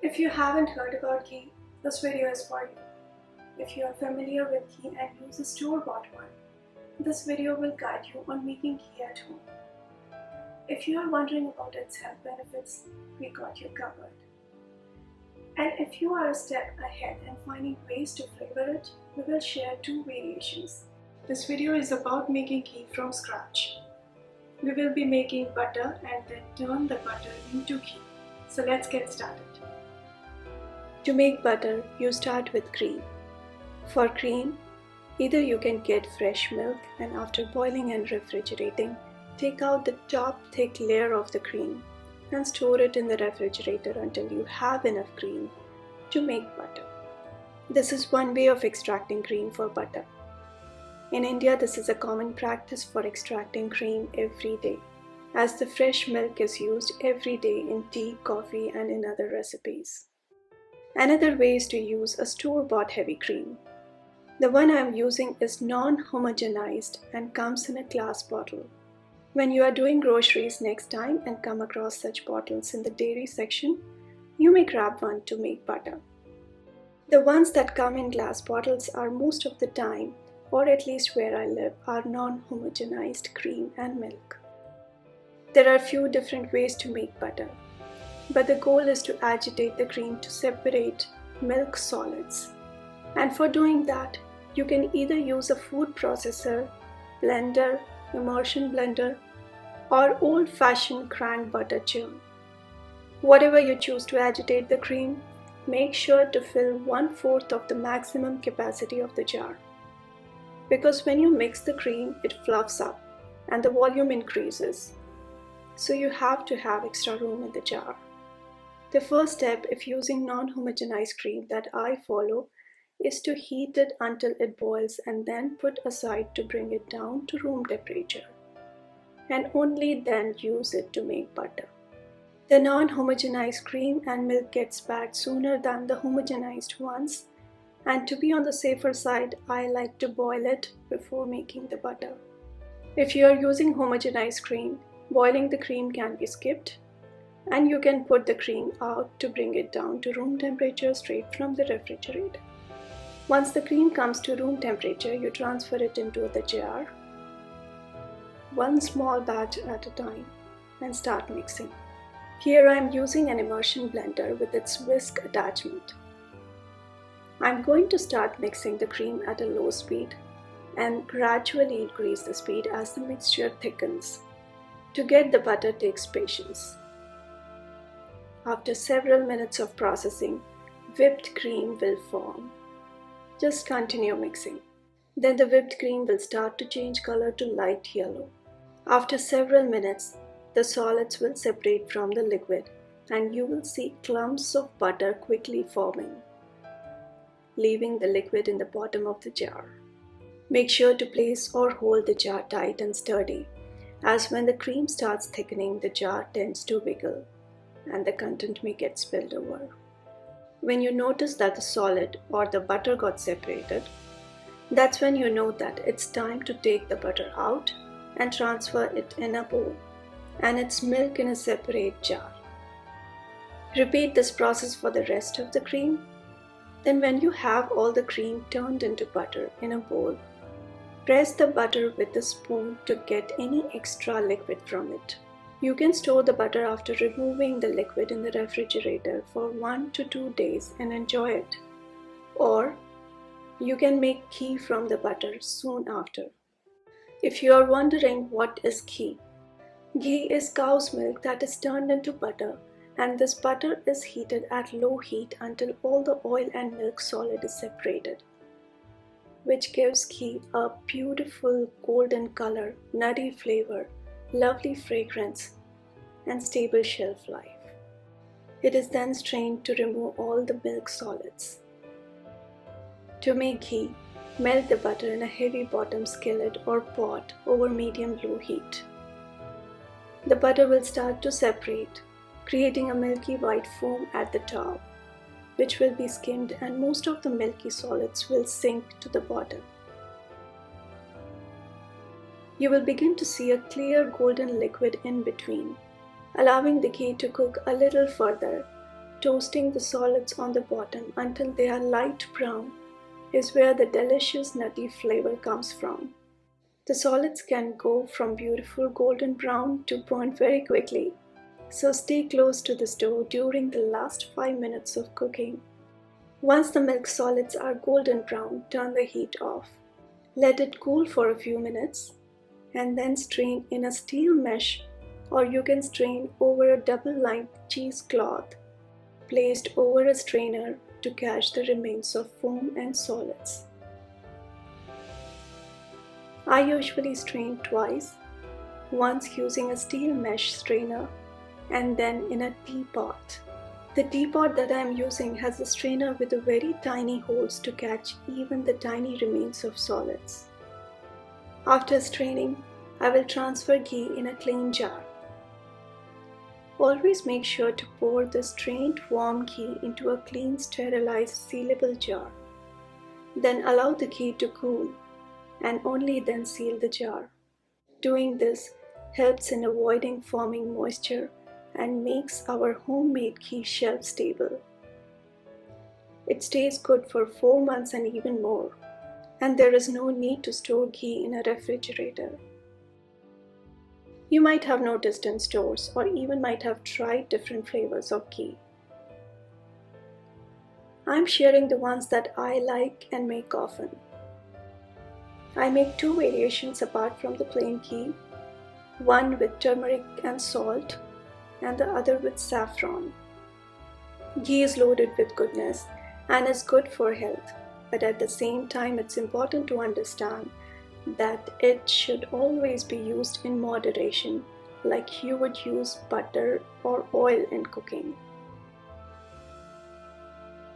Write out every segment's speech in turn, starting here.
If you haven't heard about ghee, this video is for you. If you are familiar with ghee and use a store-bought one, this video will guide you on making ghee at home. If you are wondering about its health benefits, we got you covered. And if you are a step ahead in finding ways to flavor it, we will share two variations. This video is about making ghee from scratch. We will be making butter and then turn the butter into ghee. So let's get started. To make butter, you start with cream. For cream, either you can get fresh milk and after boiling and refrigerating, take out the top thick layer of the cream and store it in the refrigerator until you have enough cream to make butter. This is one way of extracting cream for butter. In India, this is a common practice for extracting cream every day, as the fresh milk is used every day in tea, coffee, and in other recipes. Another way is to use a store-bought heavy cream. The one I am using is non-homogenized and comes in a glass bottle. When you are doing groceries next time and come across such bottles in the dairy section, you may grab one to make butter. The ones that come in glass bottles are most of the time, or at least where I live, are non-homogenized cream and milk. There are a few different ways to make butter, but the goal is to agitate the cream to separate milk solids. And for doing that, you can either use a food processor, blender, immersion blender, or old-fashioned crank butter churn. Whatever you choose to agitate the cream, make sure to fill 1/4 of the maximum capacity of the jar. Because when you mix the cream, it fluffs up and the volume increases. So you have to have extra room in the jar. The first step, if using non-homogenized cream that I follow, is to heat it until it boils and then put aside to bring it down to room temperature. And only then use it to make butter. The non-homogenized cream and milk gets bad sooner than the homogenized ones, and to be on the safer side, I like to boil it before making the butter. If you are using homogenized cream, boiling the cream can be skipped, and you can put the cream out to bring it down to room temperature straight from the refrigerator. Once the cream comes to room temperature, you transfer it into the jar, one small batch at a time, and start mixing. Here I am using an immersion blender with its whisk attachment. I am going to start mixing the cream at a low speed and gradually increase the speed as the mixture thickens. To get the butter takes patience. After several minutes of processing, whipped cream will form. Just continue mixing. Then the whipped cream will start to change color to light yellow. After several minutes, the solids will separate from the liquid and you will see clumps of butter quickly forming, leaving the liquid in the bottom of the jar. Make sure to place or hold the jar tight and sturdy, as when the cream starts thickening, the jar tends to wiggle and the content may get spilled over. When you notice that the solid or the butter got separated, that's when you know that it's time to take the butter out and transfer it in a bowl and its milk in a separate jar. Repeat this process for the rest of the cream. Then when you have all the cream turned into butter in a bowl, press the butter with a spoon to get any extra liquid from it. You can store the butter after removing the liquid in the refrigerator for 1 to 2 days and enjoy it. Or you can make ghee from the butter soon after. If you are wondering what is ghee, ghee is cow's milk that is turned into butter, and this butter is heated at low heat until all the oil and milk solid is separated, which gives ghee a beautiful golden color, nutty flavor, lovely fragrance, and stable shelf life. It is then strained to remove all the milk solids. To make ghee, melt the butter in a heavy bottom skillet or pot over medium-low heat. The butter will start to separate, creating a milky white foam at the top, which will be skimmed and most of the milky solids will sink to the bottom. You will begin to see a clear golden liquid in between, allowing the ghee to cook a little further Toasting the solids on the bottom until they are light brown is where the delicious nutty flavor comes from. The solids can go from beautiful golden brown to burn very quickly, so stay close to the stove during the last 5 minutes of cooking. Once the milk solids are golden brown, turn the heat off. Let it cool for a few minutes and then strain in a steel mesh, or you can strain over a double-lined cheesecloth placed over a strainer to catch the remains of foam and solids. I usually strain twice, once using a steel mesh strainer and then in a teapot. The teapot that I am using has a strainer with a very tiny holes to catch even the tiny remains of solids. After straining, I will transfer ghee in a clean jar. Always make sure to pour the strained warm ghee into a clean, sterilized, sealable jar. Then allow the ghee to cool and only then seal the jar. Doing this helps in avoiding forming moisture and makes our homemade ghee shelf stable. It stays good for 4 months and even more, and there is no need to store ghee in a refrigerator. You might have noticed in stores or even might have tried different flavors of ghee. I'm sharing the ones that I like and make often. I make 2 variations apart from the plain ghee, one with turmeric and salt and the other with saffron. Ghee is loaded with goodness and is good for health, but at the same time it's important to understand that it should always be used in moderation, like you would use butter or oil in cooking.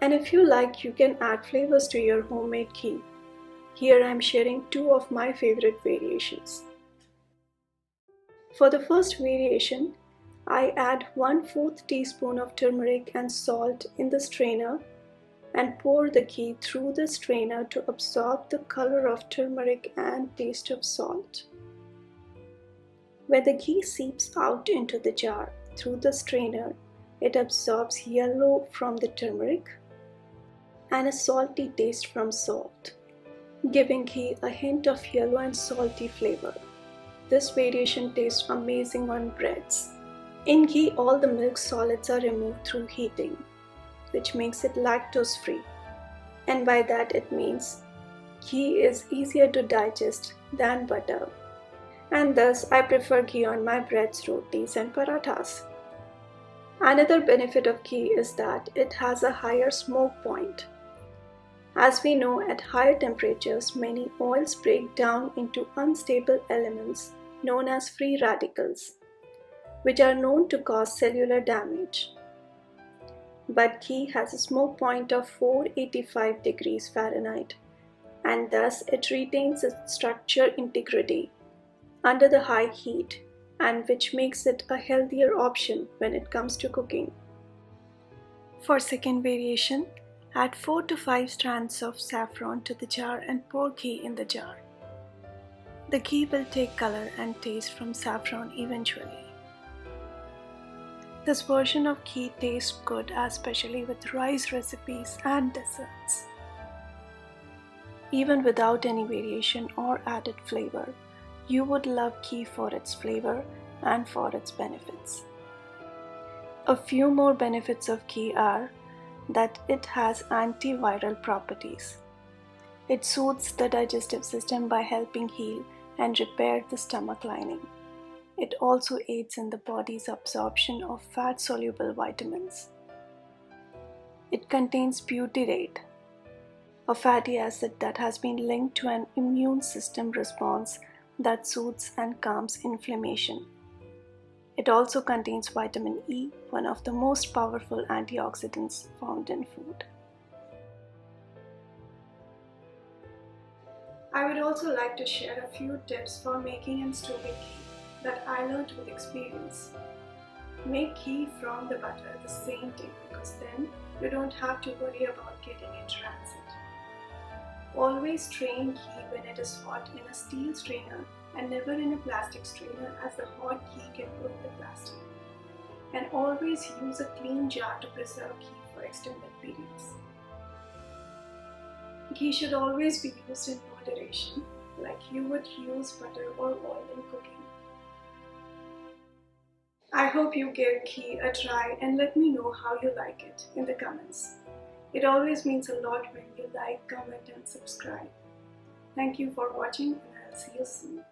And if you like, you can add flavors to your homemade ghee. Here I am sharing 2 of my favorite variations. For the first variation, I add 1/4 teaspoon of turmeric and salt in the strainer and pour the ghee through the strainer to absorb the color of turmeric and taste of salt. When the ghee seeps out into the jar through the strainer, it absorbs yellow from the turmeric and a salty taste from salt, giving ghee a hint of yellow and salty flavor. This variation tastes amazing on breads. In ghee, all the milk solids are removed through heating, which makes it lactose-free. And by that it means ghee is easier to digest than butter. And thus I prefer ghee on my breads, rotis and parathas. Another benefit of ghee is that it has a higher smoke point. As we know, at higher temperatures, many oils break down into unstable elements known as free radicals, which are known to cause cellular damage. But ghee has a smoke point of 485 degrees Fahrenheit, and thus it retains its structure integrity under the high heat, and which makes it a healthier option when it comes to cooking. For second variation, add 4 to 5 strands of saffron to the jar and pour ghee in the jar. The ghee will take color and taste from saffron eventually. This version of ghee tastes good, especially with rice recipes and desserts. Even without any variation or added flavor, you would love ghee for its flavor and for its benefits. A few more benefits of ghee are that it has antiviral properties. It soothes the digestive system by helping heal and repair the stomach lining. It also aids in the body's absorption of fat-soluble vitamins. It contains butyrate, a fatty acid that has been linked to an immune system response that soothes and calms inflammation. It also contains vitamin E, one of the most powerful antioxidants found in food. I would also like to share a few tips for making and storing ghee that I learned with experience. Make ghee from the butter the same day, because then you don't have to worry about getting it rancid. Always strain ghee when it is hot in a steel strainer and never in a plastic strainer, as the hot ghee can burn the plastic. and always use a clean jar to preserve ghee for extended periods. Ghee should always be used in moderation, like you would use butter or oil in cooking. I hope you give ghee a try and let me know how you like it in the comments. It always means a lot when you like, comment and subscribe. Thank you for watching and I'll see you soon.